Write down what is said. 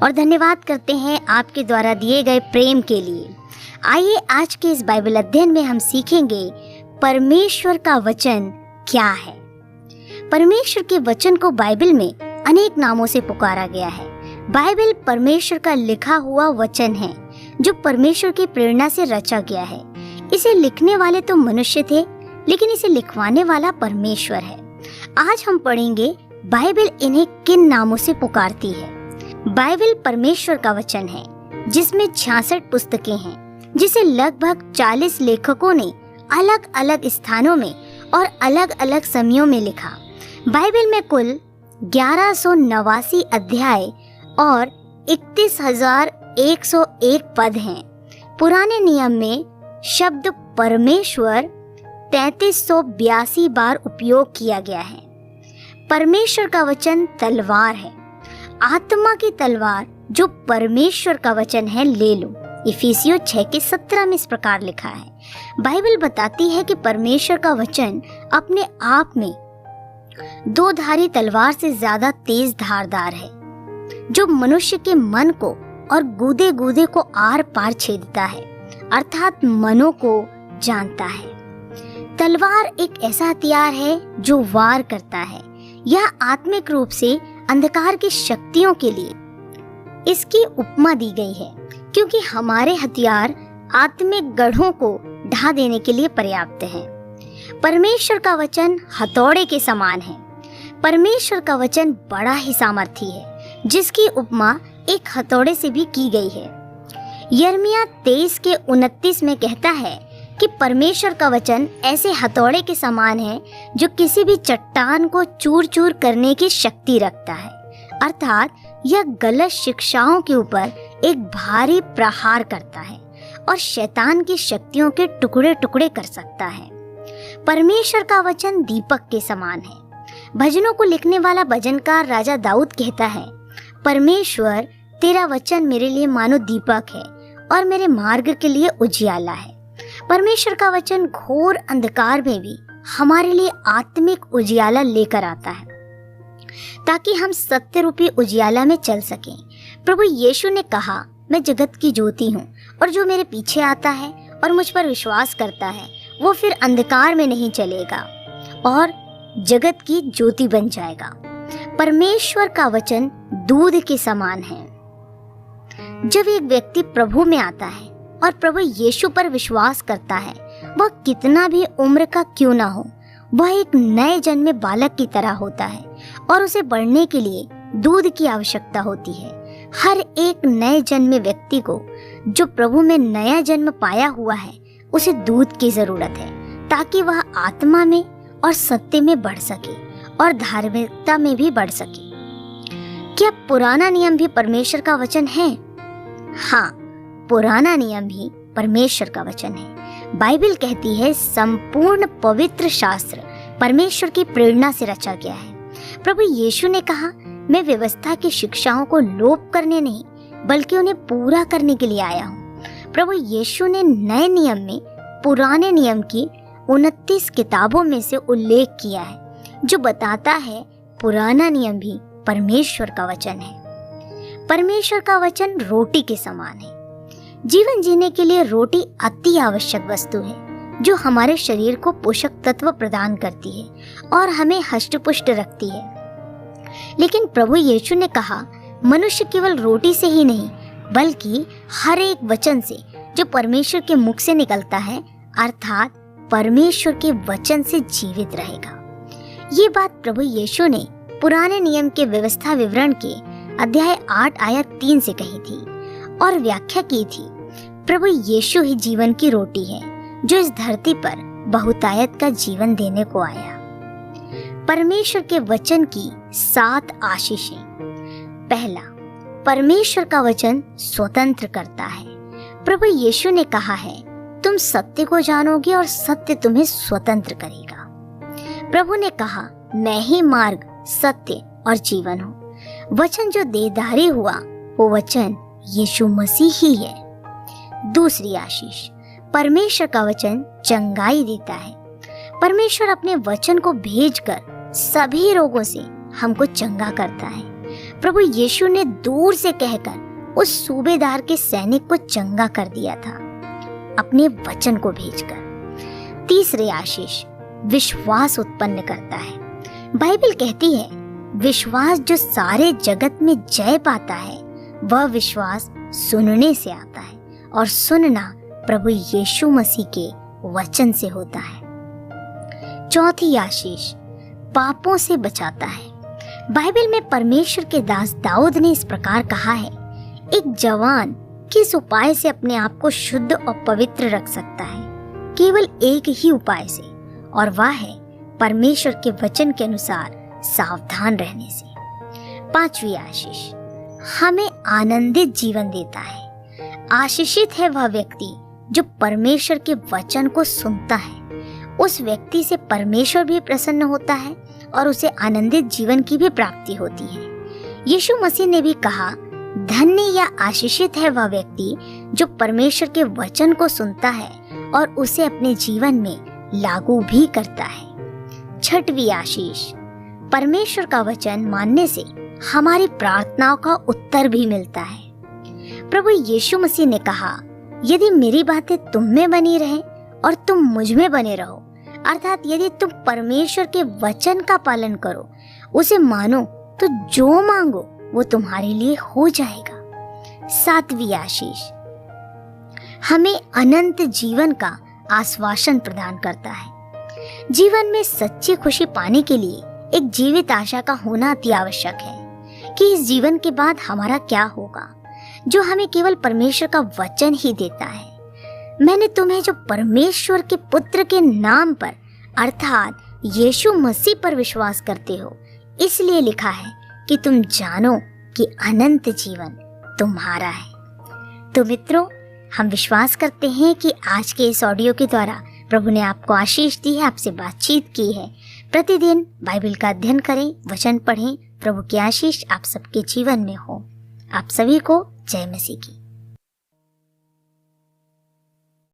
और धन्यवाद करते हैं आपके द्वारा दिए गए प्रेम के लिए। आइए आज के इस बाइबल अध्ययन में हम सीखेंगे परमेश्वर का वचन क्या है। परमेश्वर के वचन को बाइबल में अनेक नामों से पुकारा गया है। बाइबल परमेश्वर का लिखा हुआ वचन है जो परमेश्वर की प्रेरणा से रचा गया है। इसे लिखने वाले तो मनुष्य थे, लेकिन इसे लिखवाने वाला परमेश्वर है। आज हम पढ़ेंगे बाइबल इन्हें किन नामों से पुकारती है। बाइबल परमेश्वर का वचन है जिसमें 66 पुस्तकें हैं, जिसे लगभग 40 लेखकों ने अलग अलग स्थानों में और अलग अलग समयों में लिखा। बाइबल में कुल 1189 अध्याय और 31,101 पद हैं। पुराने नियम में शब्द परमेश्वर 3382 बार उपयोग किया गया है। परमेश्वर का वचन तलवार है, आत्मा की तलवार जो परमेश्वर का वचन है ले लो। इफिसियों 6:17 में इस प्रकार लिखा है। बाइबल बताती है कि परमेश्वर का वचन अपने आप में दो धारी तलवार से ज्यादा तेज धारदार है, जो मनुष्य के मन को और गूदे गूदे को आर पार छेदता है, अर्थात मनों को जानता है। तलवार एक ऐसा हथियार है जो वार करता है। यह आत्मिक रूप से अंधकार की शक्तियों के लिए इसकी उपमा दी गई है, क्योंकि हमारे हथियार आत्मिक गढ़ों को ढा देने के लिए पर्याप्त है। परमेश्वर का वचन हथौड़े के समान है। परमेश्वर का वचन बड़ा ही सामर्थी है, जिसकी उपमा एक हथौड़े से भी की गई है। यिर्मयाह 23:29 में कहता है कि परमेश्वर का वचन ऐसे हथौड़े के समान है जो किसी भी चट्टान को चूर चूर करने की शक्ति रखता है, अर्थात यह गलत शिक्षाओं के ऊपर एक भारी प्रहार करता है और शैतान की शक्तियों के टुकड़े टुकड़े कर सकता है। परमेश्वर का वचन दीपक के समान है। भजनों को लिखने वाला भजनकार राजा दाऊद कहता है, परमेश्वर तेरा वचन मेरे लिए मानो दीपक है और मेरे मार्ग के लिए उजियाला है। परमेश्वर का वचन घोर अंधकार में भी हमारे लिए आत्मिक उजियाला लेकर आता है, ताकि हम सत्य रूपी उजियाला में चल सकें। प्रभु यीशु ने कहा, मैं जगत की ज्योति हूँ और जो मेरे पीछे आता है और मुझ पर विश्वास करता है वो फिर अंधकार में नहीं चलेगा और जगत की ज्योति बन जाएगा। परमेश्वर का वचन दूध के समान है। जब एक व्यक्ति प्रभु में आता है और प्रभु यीशु पर विश्वास करता है, वह कितना भी उम्र का क्यों ना हो, वह एक नए जन्मे बालक की तरह होता है और उसे बढ़ने के लिए दूध की आवश्यकता होती है। हर एक नए जन्मे व्यक्ति को जो प्रभु में नया जन्म पाया हुआ है, उसे दूध की जरूरत है, ताकि वह आत्मा में और सत्य में बढ़ सके और धार्मिकता में भी बढ़ सके। क्या पुराना नियम भी परमेश्वर का वचन है? हाँ, पुराना नियम भी परमेश्वर का वचन है। बाइबल कहती है संपूर्ण पवित्र शास्त्र परमेश्वर की प्रेरणा से रचा गया है। प्रभु यीशु ने कहा, मैं व्यवस्था की शिक्षाओं को लोप करने नहीं बल्कि उन्हें पूरा करने के लिए आया हूँ। प्रभु यीशु ने नए नियम में पुराने नियम की 29 किताबों में से उल्लेख किया है, जो बताता है पुराना नियम भी परमेश्वर का वचन है। परमेश्वर का वचन रोटी के समान है। जीवन जीने के लिए रोटी अति आवश्यक वस्तु है, जो हमारे शरीर को पोषक तत्व प्रदान करती है और हमें हष्ट-पुष्ट रखती है। लेकिन प्रभु यीशु ने कहा, मनुष्य केवल रोटी से ही नहीं बल्कि हर एक वचन से जो परमेश्वर के मुख से निकलता है, अर्थात परमेश्वर के वचन से जीवित रहेगा। ये बात प्रभु यीशु ने पुराने नियम के व्यवस्था विवरण के अध्याय 8 आयत 3 से कही थी और व्याख्या की थी। प्रभु यीशु ही जीवन की रोटी है, जो इस धरती पर बहुतायत का जीवन देने को आया। परमेश्वर के वचन की 7 आशीषें। पहला, परमेश्वर का वचन स्वतंत्र करता है। प्रभु यीशु ने कहा है, तुम सत्य को जानोगे और सत्य तुम्हें स्वतंत्र करेगा। प्रभु ने कहा, मैं ही मार्ग, सत्य और जीवन हूँ। वचन जो देहधारी हुआ वो वचन यीशु मसीह ही है। दूसरी आशीष, परमेश्वर का वचन चंगाई देता है। परमेश्वर अपने वचन को भेजकर सभी रोगों से हमको चंगा करता है। प्रभु यीशु ने दूर से कहकर उस सूबेदार के सैनिक को चंगा कर दिया था, अपने वचन को भेजकर। तीसरी आशीष विश्वास उत्पन्न करता है। बाइबल कहती है, विश्वास जो सारे जगत में जय पाता है वह विश्वास सुनने से आता है, और सुनना प्रभु यीशु मसीह के वचन से होता है। चौथी आशीष पापों से बचाता है। बाइबल में परमेश्वर के दास दाऊद ने इस प्रकार कहा है, एक जवान किस उपाय से अपने आप को शुद्ध और पवित्र रख सकता है? केवल एक ही उपाय से, और वह है परमेश्वर के वचन के अनुसार सावधान रहने से। पांचवी आशीष हमें आनंदित जीवन देता है। आशीषित है वह व्यक्ति जो परमेश्वर के वचन को सुनता है। उस व्यक्ति से परमेश्वर भी प्रसन्न होता है और उसे आनंदित जीवन की भी प्राप्ति होती है। यीशु मसीह ने भी कहा, धन्य या आशीषित है वह व्यक्ति जो परमेश्वर के वचन को सुनता है और उसे अपने जीवन में लागू भी करता है। छठवीं आशीष परमेश्वर का वचन मानने से हमारी प्रार्थनाओं का उत्तर भी मिलता है। प्रभु यीशु मसीह ने कहा, यदि मेरी बातें तुम में बनी रहे और तुम मुझ में बने रहो, अर्थात यदि तुम परमेश्वर के वचन का पालन करो, उसे मानो, तो जो मांगो वो तुम्हारे लिए हो जाएगा। सातवीं आशीष हमें अनंत जीवन का आश्वासन प्रदान करता है। जीवन में सच्ची खुशी पाने के लिए एक जीवित आशा का होना अति आवश्यक है कि इस जीवन के बाद हमारा क्या होगा, जो हमें केवल परमेश्वर का वचन ही देता है। मैंने तुम्हें जो परमेश्वर के पुत्र के नाम पर अर्थात यीशु मसीह पर विश्वास करते हो, इसलिए लिखा है कि तुम जानो कि अनंत जीवन तुम्हारा है। तो मित्रों, हम विश्वास करते हैं कि आज के इस ऑडियो के द्वारा प्रभु ने आपको आशीष दी है, आपसे बातचीत की है। प्रतिदिन बाइबल का अध्ययन करें, वचन पढ़ें। प्रभु की आशीष आप सबके जीवन में हो। आप सभी को जय मसीह की।